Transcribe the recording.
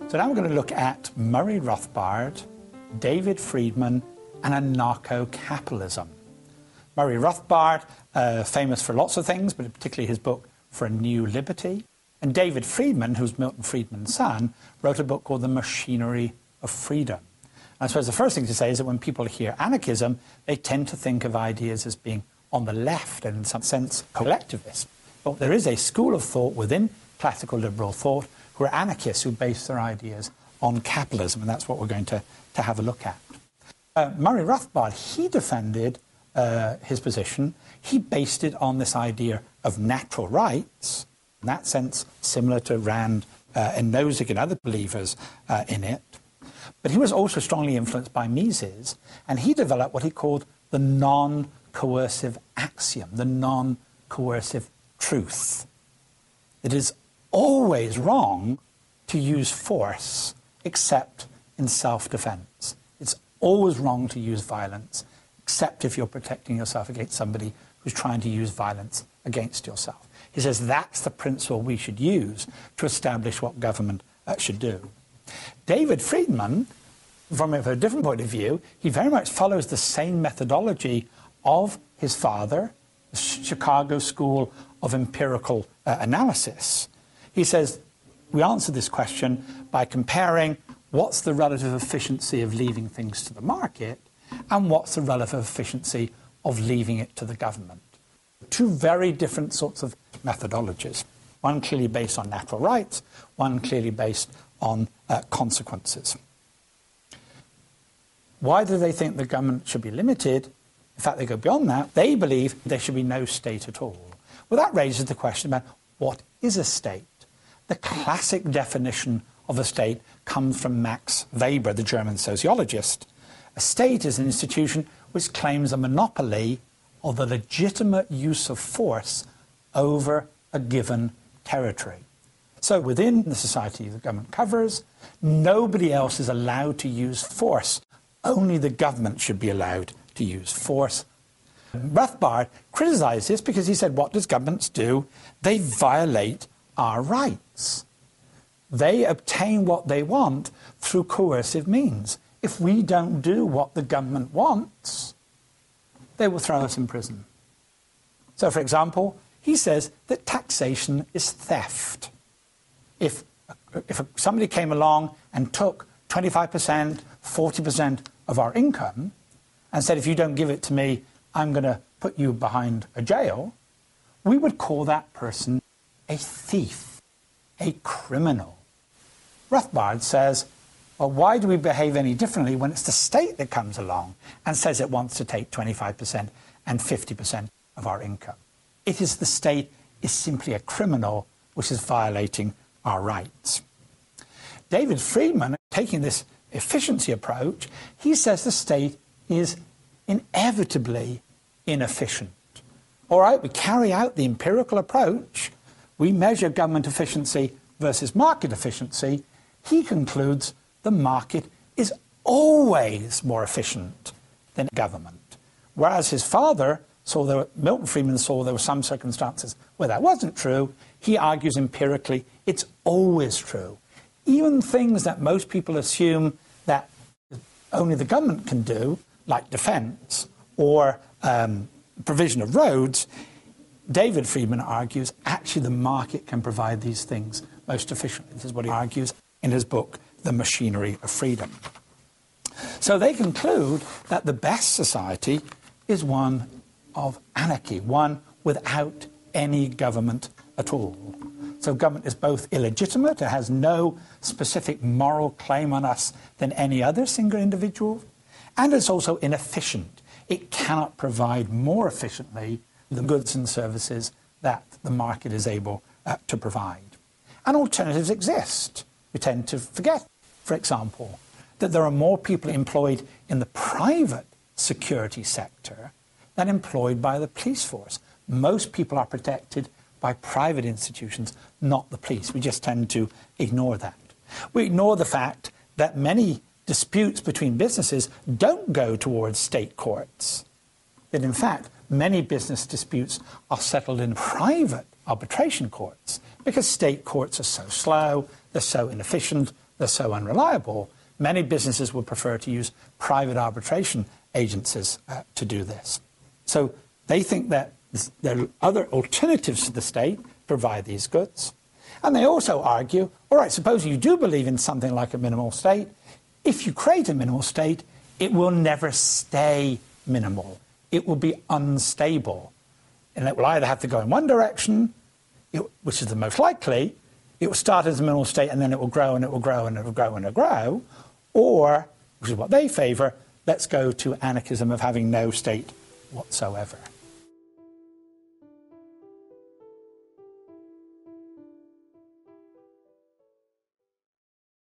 So now we're going to look at Murray Rothbard, David Friedman, and anarcho-capitalism. Murray Rothbard, famous for lots of things, but particularly his book For a New Liberty. And David Friedman, who's Milton Friedman's son, wrote a book called The Machinery of Freedom. And I suppose the first thing to say is that when people hear anarchism, they tend to think of ideas as being on the left and in some sense collectivist. But there is a school of thought within classical liberal thought who are anarchists who base their ideas on capitalism, and that's what we're going to have a look at. Murray Rothbard, he defended his position. He based it on this idea of natural rights, in that sense similar to Rand and Nozick and other believers in it. But he was also strongly influenced by Mises, and he developed what he called the non-coercive axiom, the non-coercive truth. It is always wrong to use force except in self-defense. It's always wrong to use violence except if you're protecting yourself against somebody who's trying to use violence against yourself. He says that's the principle we should use to establish what government should do. David Friedman, from a different point of view, he very much follows the same methodology of his father, the Chicago School of Empirical Analysis. He says, we answer this question by comparing what's the relative efficiency of leaving things to the market and what's the relative efficiency of leaving it to the government. Two very different sorts of methodologies. One clearly based on natural rights, one clearly based on consequences. Why do they think the government should be limited? In fact, they go beyond that. They believe there should be no state at all. Well, that raises the question about what is a state? The classic definition of a state comes from Max Weber, the German sociologist. A state is an institution which claims a monopoly of the legitimate use of force over a given territory. So within the society the government covers, nobody else is allowed to use force. Only the government should be allowed to use force. Rothbard criticized this because he said, what does governments do? They violate our rights. They obtain what they want through coercive means. If we don't do what the government wants, they will throw us in prison. So, for example, he says that taxation is theft. If somebody came along and took 25%, 40% of our income and said, if you don't give it to me, I'm going to put you behind a jail, we would call that person a thief, a criminal. Rothbard says, well, why do we behave any differently when it's the state that comes along and says it wants to take 25% and 50% of our income? It is the state is simply a criminal which is violating our rights. David Friedman, taking this efficiency approach, he says the state is inevitably inefficient. All right, we carry out the empirical approach. We measure government efficiency versus market efficiency. He concludes the market is always more efficient than government. Whereas his father Milton Friedman saw there were some circumstances where that wasn't true. He argues empirically it's always true. Even things that most people assume that only the government can do, like defense or provision of roads, David Friedman argues actually the market can provide these things most efficiently. This is what he argues in his book, The Machinery of Freedom. So they conclude that the best society is one of anarchy, one without any government at all. So government is both illegitimate, it has no specific moral claim on us than any other single individual, and it's also inefficient. It cannot provide more efficiently the goods and services that the market is able to provide. And alternatives exist. We tend to forget, for example, that there are more people employed in the private security sector than employed by the police force. Most people are protected by private institutions, not the police. We just tend to ignore that. We ignore the fact that many disputes between businesses don't go towards state courts. That in fact, many business disputes are settled in private arbitration courts because state courts are so slow, they're so inefficient, they're so unreliable, many businesses would prefer to use private arbitration agencies to do this. So they think that there are other alternatives to the state provide these goods. And they also argue, all right, suppose you do believe in something like a minimal state. If you create a minimal state, it will never stay minimal. It will be unstable. And it will either have to go in one direction, which is the most likely, it will start as a minimal state and then it will grow and it will grow and it will grow and it will grow, or, which is what they favour, let's go to anarchism of having no state whatsoever.